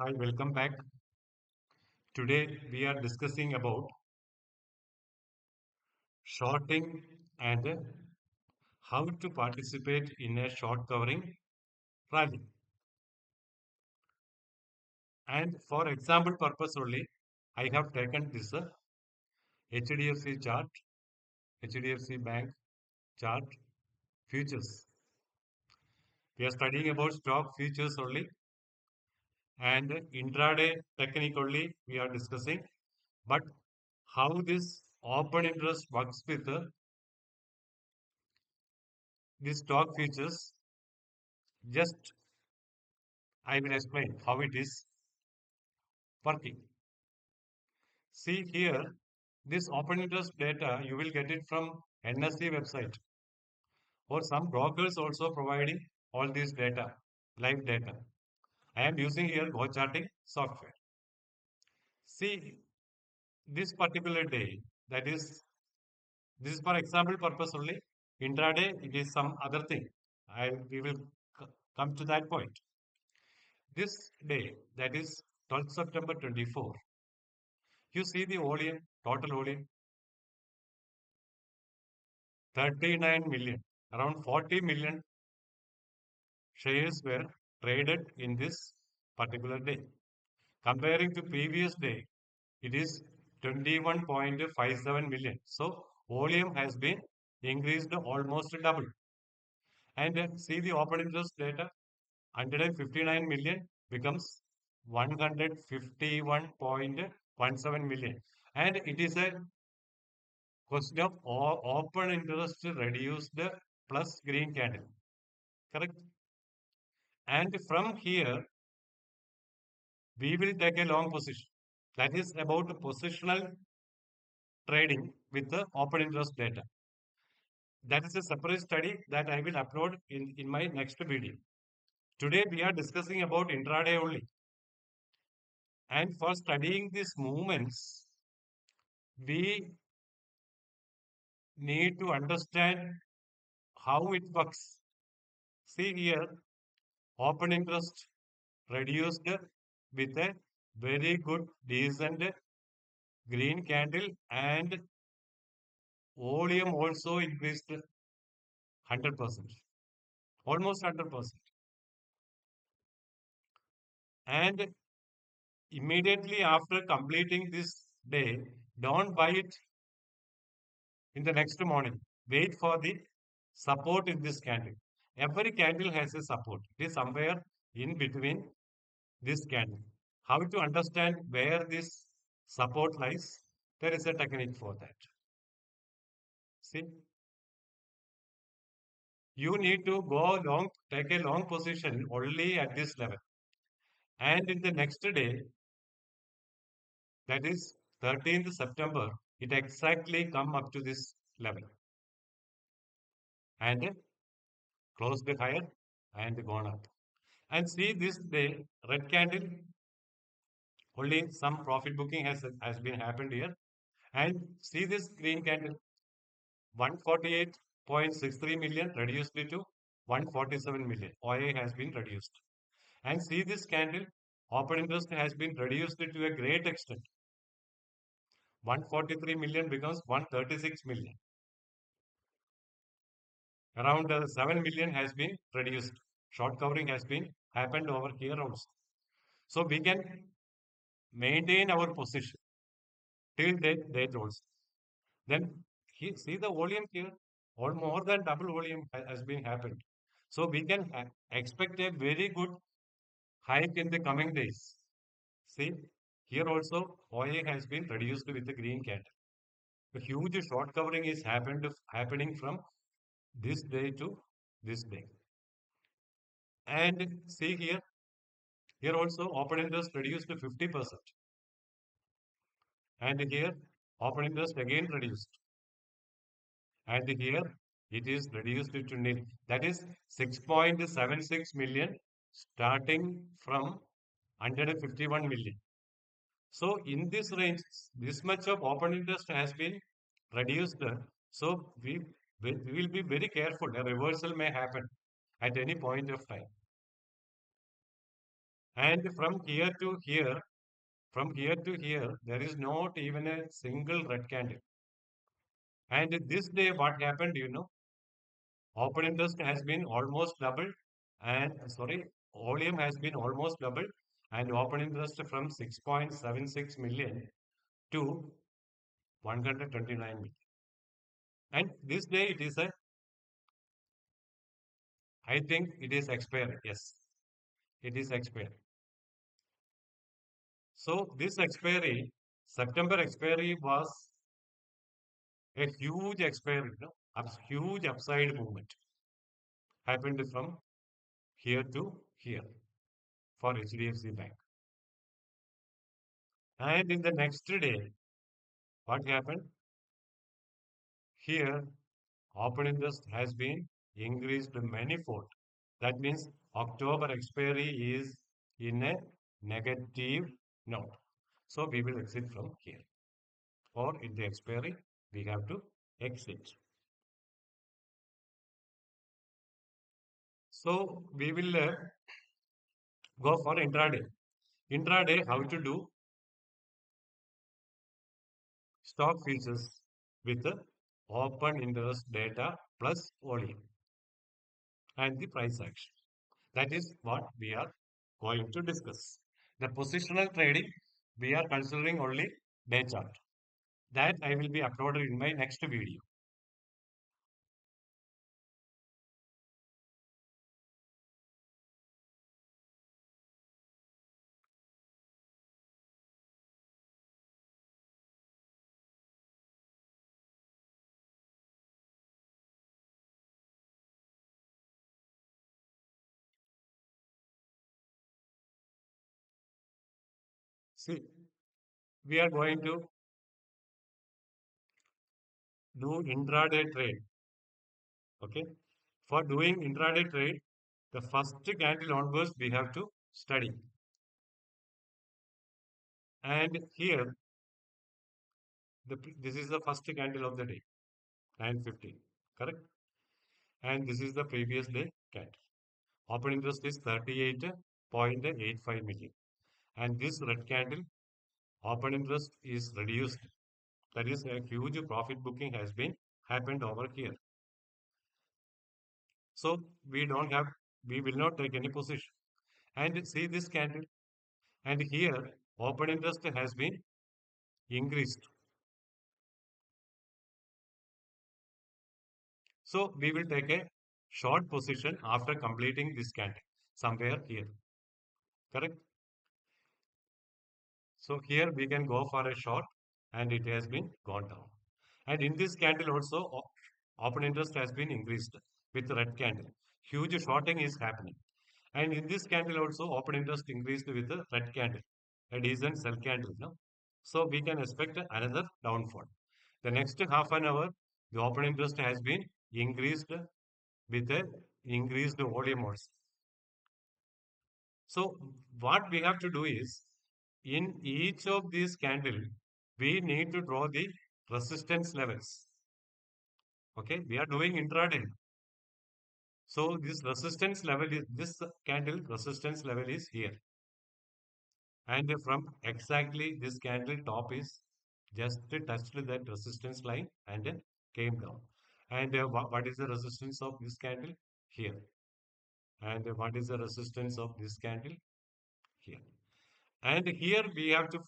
Hi, welcome back. Today we are discussing about shorting and how to participate in a short covering rally. And for example purpose only, I have taken this HDFC chart, HDFC Bank chart, futures. We are studying about stock futures only and intraday technique only we are discussing. But how this open interest works with the stock futures, just I will explain how it is working. See here, this open interest data, you will get it from NSE website, or some brokers also providing all this data, live data. I am using here Go Charting software. See this particular day, that is, this is for example purpose only. Intraday, it is some other thing. We will come to that point. This day, that is 12th September 24, you see the volume, total volume, 39 million, around 40 million shares were traded in this particular day. Comparing to previous day, it is 21.57 million. So volume has been increased almost double. And see the open interest data, 159 million becomes 151.17 million. And it is a question of open interest reduced plus green candle. Correct? And from here, we will take a long position. That is about positional trading with the open interest data. That is a separate study that I will upload in my next video. Today we are discussing about intraday only. And for studying these movements, we need to understand how it works. See here, open interest reduced with a very good decent green candle, and volume also increased 100%, almost 100%. And immediately after completing this day, don't buy it in the next morning. Wait for the support in this candle. Every candle has a support. It is somewhere in between this candle. How to understand where this support lies? There is a technique for that. See, you need to go long, take a long position only at this level. And in the next day, that is 13th September, it exactly come up to this level and closed higher and gone up. And see this day, red candle, only some profit booking has been happened here. And see this green candle, 148.63 million reduced to 147 million. OA has been reduced. And see this candle, open interest has been reduced to a great extent. 143 million becomes 136 million. Around 7 million has been reduced. Short covering has been happened over here also. So we can maintain our position till date also. Then see the volume here, or more than double volume has been happened. So we can expect a very good hike in the coming days. See, here also OA has been reduced with the green candle. A huge short covering is happening from this day to this day. And see here also open interest reduced to 50%. And here open interest again reduced. And here it is reduced to nil. That is 6.76 million starting from 151 million. So in this range, this much of open interest has been reduced. So we will be very careful. A reversal may happen at any point of time. And from here to here, there is not even a single red candle. And this day, what happened, open interest has been almost doubled, and sorry, volume has been almost doubled, and open interest from 6.76 million to 129 million. And this day, I think it is expired. Yes, it is expired. So this expiry, September expiry was a huge expiry, huge upside movement happened from here to here for HDFC Bank. And in the next day, what happened? Here, open interest has been increased manifold. That means October expiry is in a negative note. So we will exit from here. Or in the expiry, we have to exit. So we will go for intraday. Intraday, how to do stock futures with the open interest data plus volume and the price action. That is what we are going to discuss. The positional trading, we are considering only day chart. That I will be uploaded in my next video. See, we are going to do intraday trade. Okay. For doing intraday trade, the first candle onwards we have to study. And here, this is the first candle of the day, 9:50, correct? And this is the previous day candle. Open interest is 38.85 million. And this red candle, open interest is reduced. That is a huge profit booking has been happened over here. So we will not take any position. And see this candle. And here, open interest has been increased. So we will take a short position after completing this candle somewhere here. Correct? So here we can go for a short and it has been gone down. And in this candle also, open interest has been increased with red candle. Huge shorting is happening. And in this candle also, open interest increased with a red candle, a decent sell candle. No? So we can expect another downfall. The next half an hour, the open interest has been increased with a increased volume also. So what we have to do is, in each of these candle, we need to draw the resistance levels. Okay, we are doing intraday. So this resistance level is this candle resistance level is here. And from exactly this candle top is just touched that resistance line and came down. And what is the resistance of this candle? Here. And what is the resistance of this candle? Here. And here we have to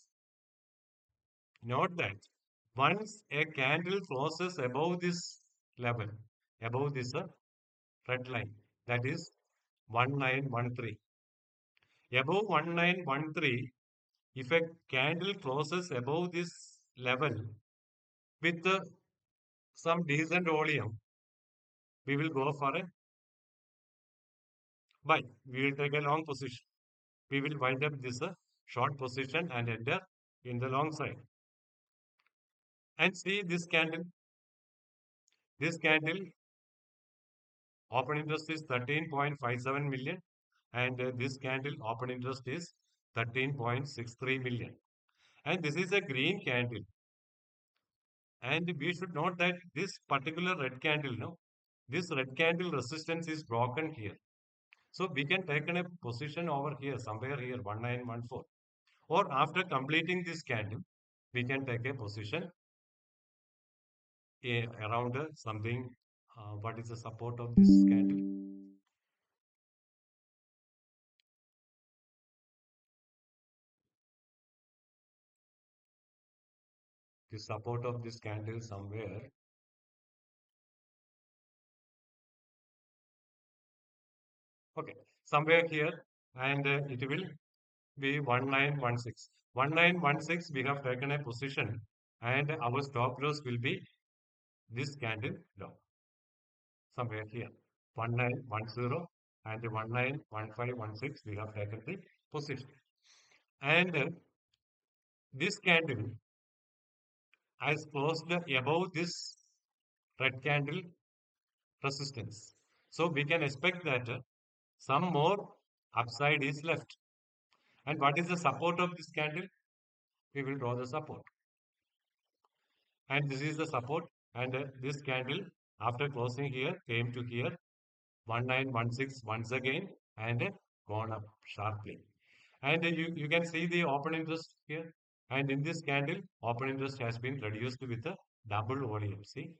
note that once a candle crosses above this level, above this red line, that is 1913. Above 1913, if a candle crosses above this level with some decent volume, we will go for a buy. We will take a long position. We will wind up this short position and enter in the long side. And see this candle. This candle open interest is 13.57 million and this candle open interest is 13.63 million. And this is a green candle. And we should note that this particular red candle, no, this red candle resistance is broken here. So we can take a position over here, somewhere here, 1914. Or after completing this candle, we can take a position around something. What is the support of this candle? The support of this candle somewhere. Okay, somewhere here, and it will be 1916. 1916, we have taken a position, and our stop loss will be this candle low, somewhere here. 1910 and 191516, we have taken the position. And this candle has closed above this red candle resistance. So we can expect that some more upside is left. And what is the support of this candle? We will draw the support. And this is the support. And this candle, after closing here, came to here, 1916 once again, and gone up sharply. And you can see the open interest here. And in this candle, open interest has been reduced with a double volume. See?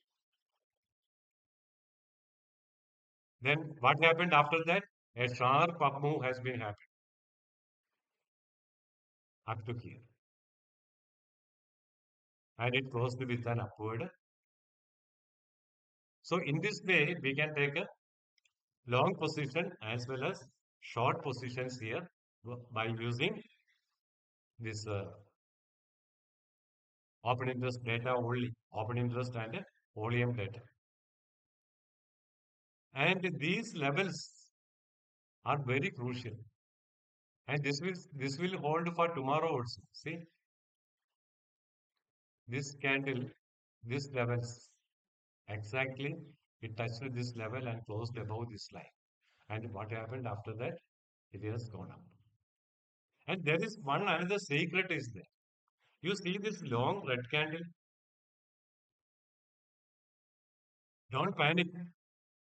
Then what happened after that? A sharp up move has been happened up to here. And it closed with an upward. So in this way, we can take a long position as well as short positions here by using this open interest data only, open interest and volume data. And these levels are very crucial. And this will hold for tomorrow also. See, this candle, this levels exactly it touched this level and closed above this line. And what happened after that? It has gone up. And there is one another secret is there. You see this long red candle. Don't panic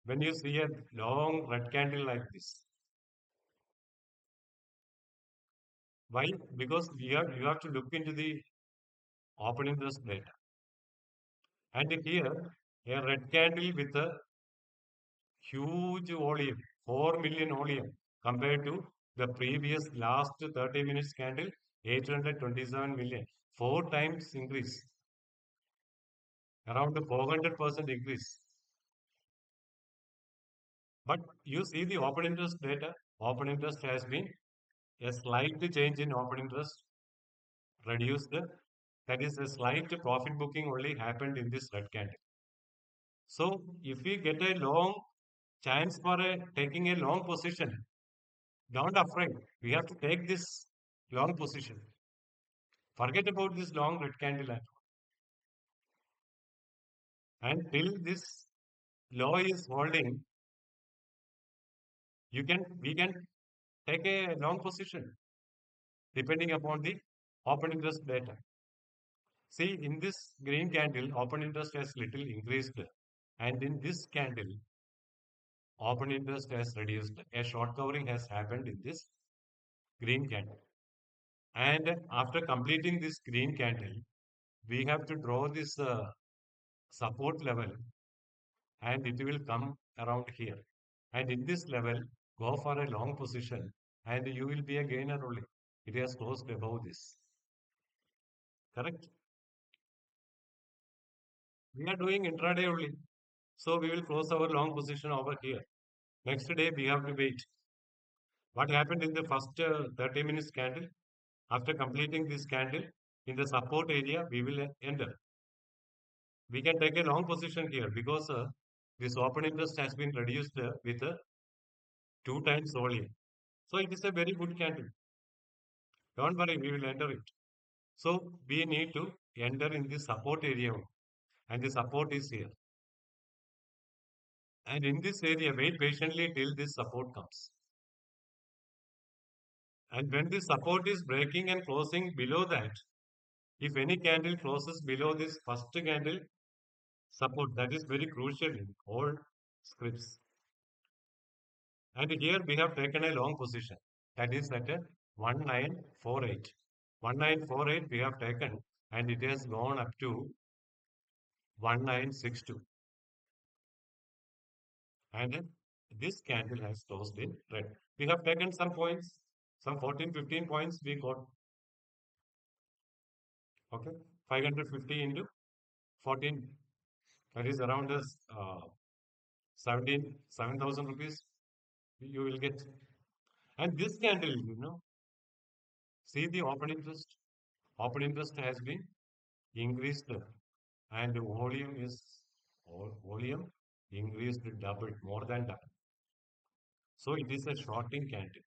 when you see a long red candle like this. Why? Because you have to look into the open interest data. And here, a red candle with a huge volume, 4 million volume, compared to the previous last 30 minutes candle, 827 million. Four times increase, around 400% increase. But you see the open interest data, open interest has been a slight change in open interest reduced. That is a slight profit booking only happened in this red candle. So if we get a long chance for taking a long position, don't afraid. We have to take this long position. Forget about this long red candle and till this low is holding, we can take a long position depending upon the open interest data. See, in this green candle, open interest has little increased, and in this candle, open interest has reduced. A short covering has happened in this green candle. And after completing this green candle, we have to draw this support level, and it will come around here. And in this level, go for a long position, and you will be a gainer only. It has closed above this. Correct? We are doing intraday only. So we will close our long position over here. Next day, we have to wait. What happened in the first 30 minutes candle? After completing this candle, in the support area, we will enter. We can take a long position here because this open interest has been reduced with two times volume. So it is a very good candle. Don't worry, we will enter it. So we need to enter in the support area, and the support is here. And in this area, wait patiently till this support comes. And when the support is breaking and closing below that, if any candle closes below this first candle support, that is very crucial in all scripts. And here we have taken a long position. That is at 1948. 1948 we have taken and it has gone up to 1962. And this candle has closed in red. We have taken some points, some 14, 15 points we got. Okay, 550 into 14, that is around 7,000 rupees you will get. And this candle, see the open interest. Open interest has been increased and volume increased double, more than double. So it is a shorting candle.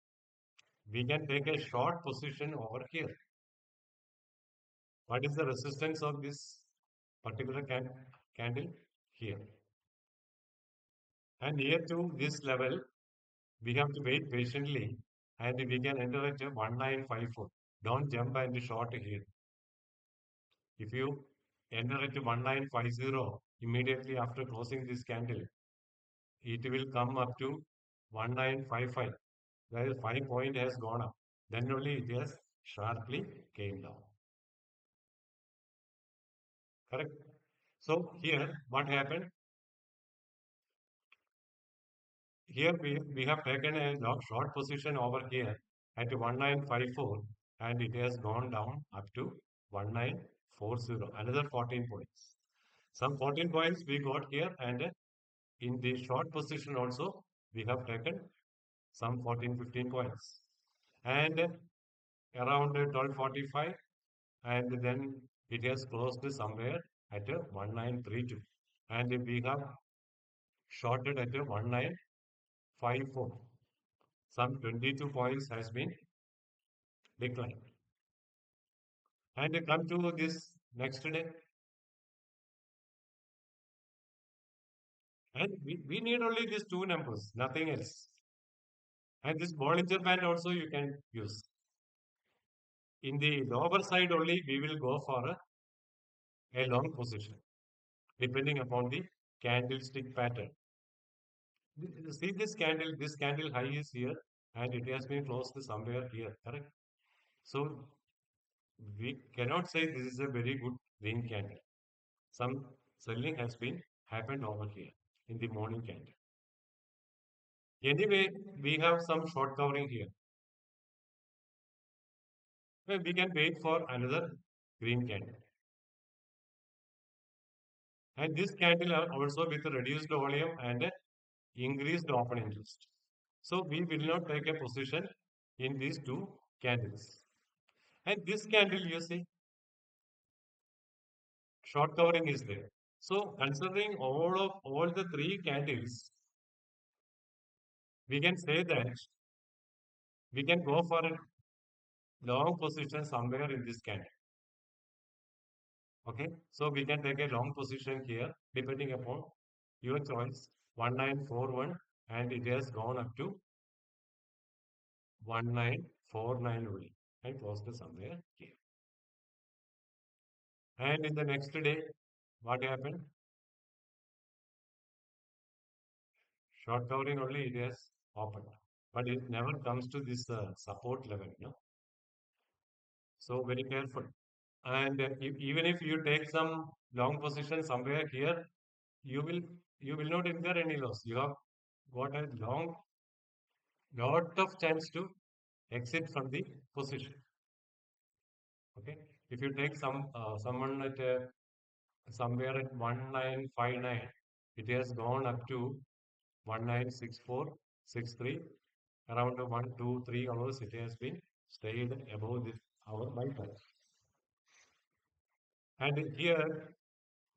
We can take a short position over here. What is the resistance of this particular candle? Here. And near to this level, we have to wait patiently and we can enter at 1954. Don't jump and short here. If you enter at 1950 immediately after closing this candle, it will come up to 1955. Where 5 point has gone up. Then only it has sharply came down. Correct? So here what happened? Here we have taken a short position over here at 1954 and it has gone down up to 1940, another 14 points. Some 14 points we got here and in the short position also we have taken some 14, 15 points. And around 12:45 and then it has closed somewhere at 1932 and we have shorted at 1954. Some 22 points has been declined. And come to this next day. And we need only these two numbers, nothing else. And this Bollinger Band also you can use. In the lower side only, we will go for a long position, depending upon the candlestick pattern. See this candle high is here, and it has been closed somewhere here, correct? So we cannot say this is a very good green candle. Some selling has been happened over here in the morning candle. Anyway, we have some short covering here. Well, we can wait for another green candle. And this candle are also with reduced volume and increased open interest. So we will not take a position in these two candles. And this candle, you see, short covering is there. So considering all the three candles, we can say that we can go for a long position somewhere in this candle. Okay, so we can take a long position here depending upon your choice 1941 and it has gone up to 1949 only and closed somewhere here. And in the next day, what happened? Short covering only it has opened, but it never comes to this support level, no? So very careful. And even if you take some long position somewhere here, you will you will not incur any loss. You have got a lot of chance to exit from the position. Okay, if you take someone at somewhere at 1959, it has gone up to 196463. Around 1, 2, 3 hours, it has been stayed above this our buy price. And here,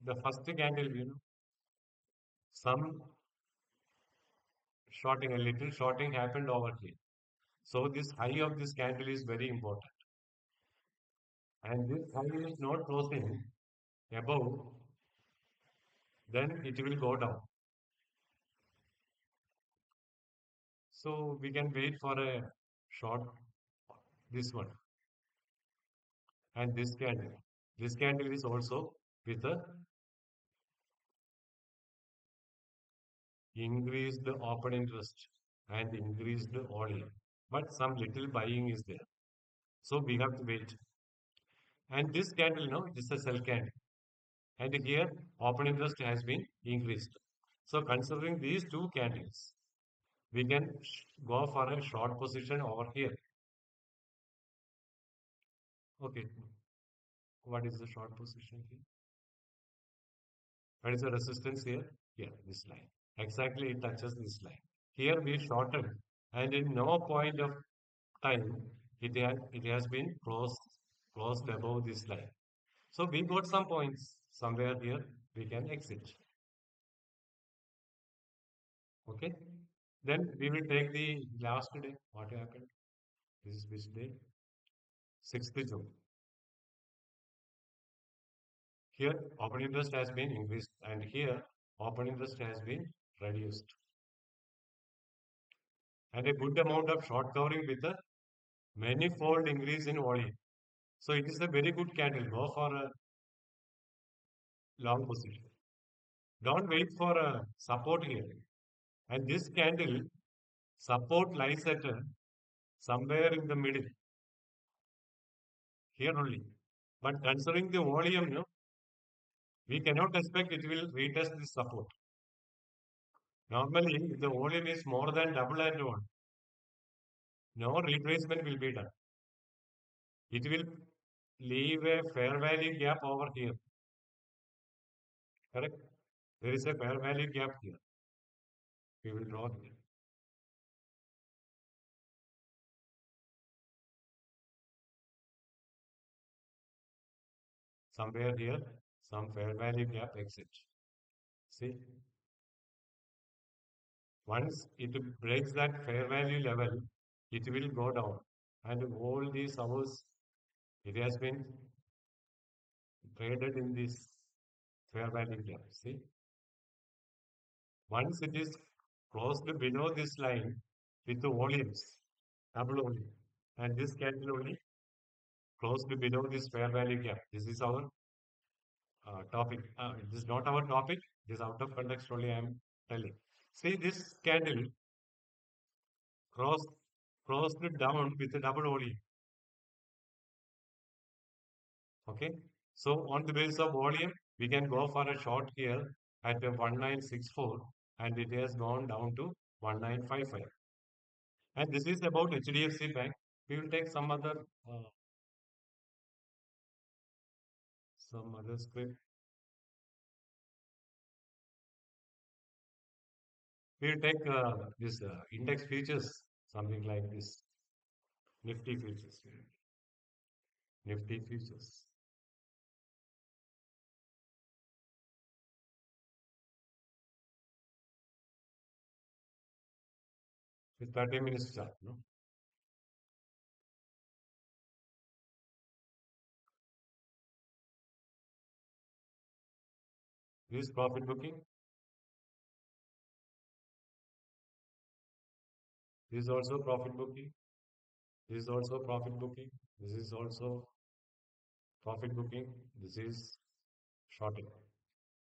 the first candle, some shorting, a little shorting happened over here. So this high of this candle is very important. And this high is not closing above, then it will go down. So we can wait for a short, this one, and this candle. This candle is also with a increased open interest and increased volume. But some little buying is there. So we have to wait. And this candle, no, this is a sell candle. And here open interest has been increased. So considering these two candles, we can go for a short position over here. Okay, what is the short position here? What is the resistance here? Here, this line. Exactly, it touches this line. Here we shortened, and in no point of time it has been closed above this line. So we got some points somewhere here. We can exit. Okay. Then we will take the last day. What happened? This is which day? 6th June. Here open interest has been increased, and here open interest has been reduced. And a good amount of short covering with a manifold increase in volume. So it is a very good candle. Go for a long position. Don't wait for a support here. And this candle support lies at somewhere in the middle. Here only. But considering the volume, no, we cannot expect it will retest this support. Normally, if the volume is more than double and one, no retracement will be done. It will leave a fair value gap over here. Correct? There is a fair value gap here. We will draw here. Somewhere here, some fair value gap exit. See, once it breaks that fair value level, it will go down. And all these hours, it has been traded in this fair value gap. See, once it is closed below this line with the volumes, double volume, and this candle only closed below this fair value gap. This is our topic. This is not our topic. This is out of context only I am telling. See, this candle crossed closed down with a double volume. Okay. So on the basis of volume, we can go for a short here at 1964, and it has gone down to 1955. And this is about HDFC Bank. We will take uh, some other script. We will take this index futures, something like this. Nifty futures. Nifty futures. With 30 minutes chart. No? This is profit booking. This is also profit booking. This is also profit booking. This is also profit booking. This is shorting.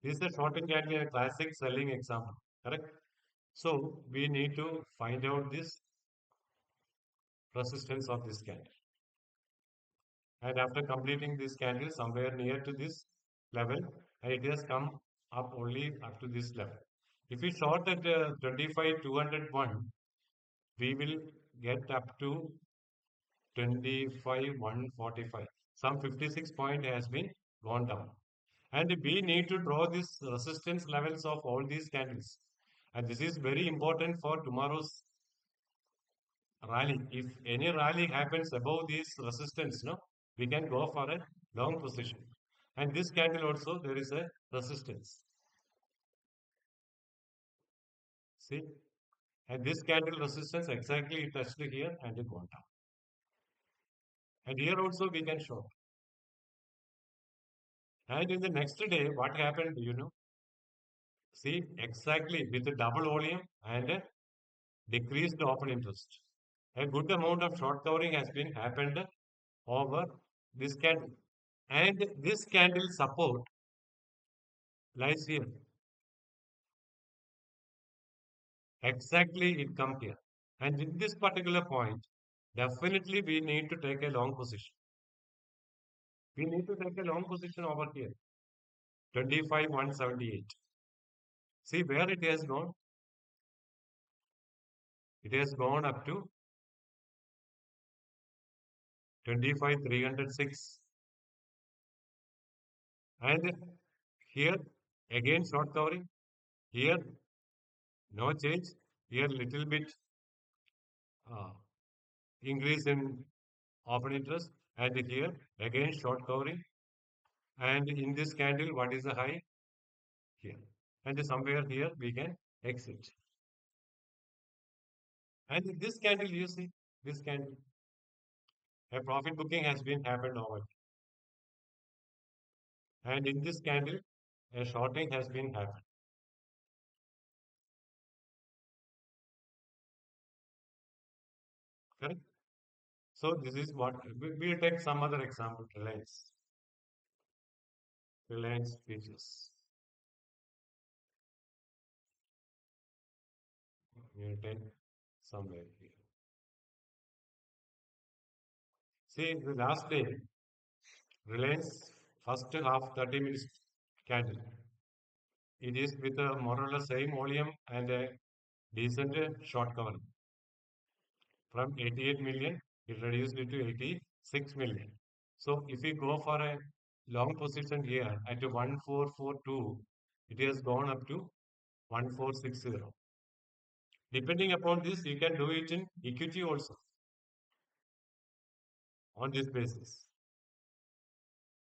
This is the shorting can be a classic selling example. Correct? So we need to find out this resistance of this candle. And after completing this candle somewhere near to this level, and it has come up only up to this level. If we short at 25,201, we will get up to 25,145. Some 56 point has been gone down. And we need to draw these resistance levels of all these candles. And this is very important for tomorrow's rally. If any rally happens above this resistance, no, we can go for a long position. And this candle also, there is a resistance. See? And this candle resistance exactly touched here and it gone down. And here also we can show. And in the next day, what happened, you know? See, exactly with the double volume and a decreased open interest. A good amount of short covering has been happened over this candle. And this candle support lies here. Exactly it come here. And in this particular point, definitely we need to take a long position. We need to take a long position over here. 25,178. See where it has gone? It has gone up to 25,306. And here again short covering. Here no change. Here little bit uh, increase in open interest. And here again short covering. And in this candle, what is the high? Here. And somewhere here we can exit. And in this candle, you see, this candle, a profit booking has been happened over. And in this candle, a shorting has been happened. Correct? So this is what we'll take some other example. Reliance features. We'll take somewhere here. See the last day, Reliance first half 30 minutes candle. It is with a more or less same volume and a decent short cover. From 88 million, it reduced it to 86 million. So if we go for a long position here at 1442, it has gone up to 1460. Depending upon this, you can do it in equity also on this basis.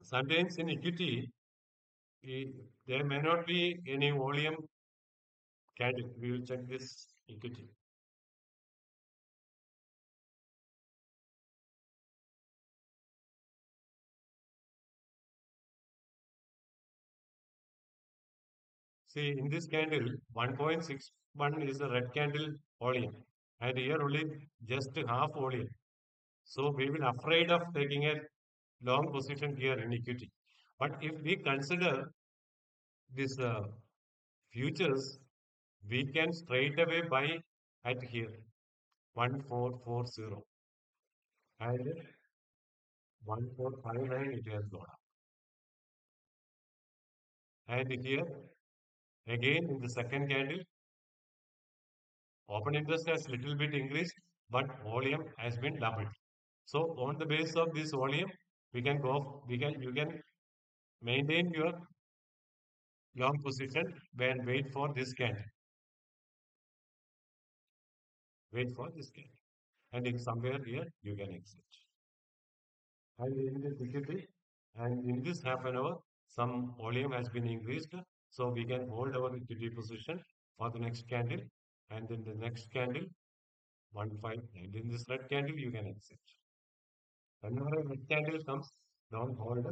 Sometimes in equity, there may not be any volume candle. We will check this equity. See, in this candle, 1.61 is the red candle volume, and here only just half volume. So we will afraid of taking a long position here in equity. But if we consider this futures, we can straight away buy at here 1440 and 1459 it has gone up. And here again in the second candle, open interest has little bit increased, but volume has been doubled. So on the basis of this volume, you can maintain your long position when wait for this candle. Wait for this candle. And in somewhere here you can exit. And in this equity, and in this half an hour, some volume has been increased. So we can hold our equity position for the next candle. And in the next candle, 1 5. And in this red candle, you can exit. Whenever a red candle comes, don't hold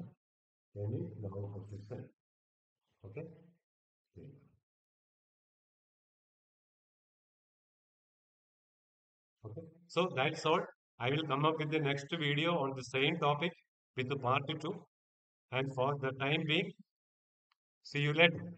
any long position. Okay? Okay. So that's all. I will come up with the next video on the same topic with the part 2. And for the time being, see you later.